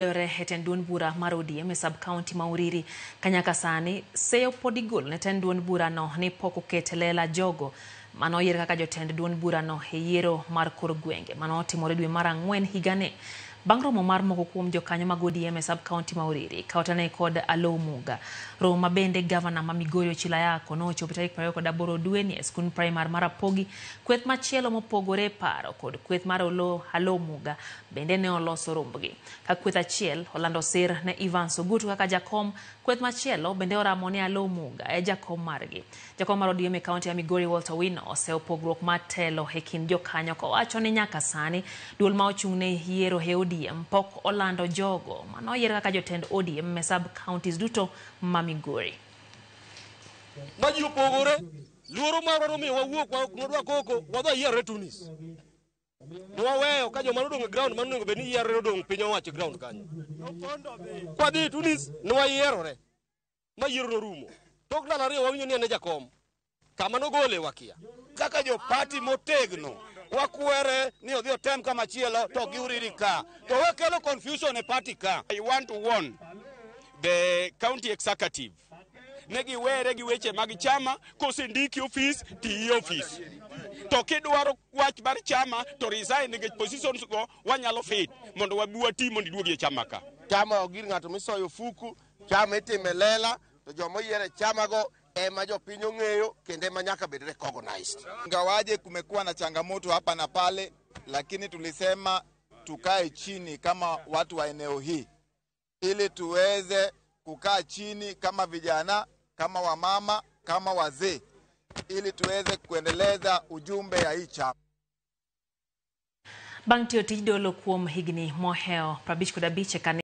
Heten duon bura mar ODM e sub-county Mauriri kanyaka sani seyo podigol ne ten duon bura no ni pok oket lela jogo mano yier kaka jotend duon bura no e yiero mar kor gwenge mano timore dwe mar Ang'wen higani. Bang' romo mar moko kuom jokanyo mag ODM e sub-county Mauriri kaotane kod Aloo Muga. Romo ma bende gavana ma Migori Chilayako nochopo tarik 28 dweni e skund primar mar Apogi. Kweth machielo mopogore paro kod kweth mar Aloo Muga bende ne oloso rombgi. Ka kweth achiel olando sir ne Evans Ogutu kaka jakom, kweth machielo bende oramo ni Aloo Muga e jakom margi. Jakom mar ODM e kaunti ya Migori Walter Owino oseo pogruok mar telo e kind jokanyo kowacho ni nyaka sani duol ma ochung'ne yiero e ODM pok olando jogo mano yier kaka jotend ODM e sub-counties duto ma Migori. Maji opogore, luoro marwa mi wawuok wadwa koko, wadwa yiero Tunis. Waweyo ka joma nodong' e ground mano bed ni yiero odong' piny owacho ground kanyo. Kwadhi Tunis ne wayierore. Ma yiero norumo. Tok ndalo ariyo wawinjo ni en jakom. Kama nogole wakia. Kaka jo party motegno wakwere ni odhi otem kama chielo to giuriri ka to wakelo confusion e party ka. I want to warn the county executive negi were gi weche mag chama kosendiki office ti office to kidwaro wach bar chama to resign negi positions go wanyalo fit mondo wabuwa ti mondo iduogi e chama ka. Chama ogir ng'ato misoyo fuku, chama itime lela to jomo yiere chama go ema jopiny ong'eyo kende manyaka bed recognized. Ingawaje kumekuwa na changamoto hapa na pale, lakini tulisema tukae chini kama watu wa eneo hii ili tuweze kukaa chini kama vijana, kama wamama, kama wazee ili tuweze kuendeleza ujumbe ya hii chama. Bang' tiyo tij dolo kuom higni moheo 55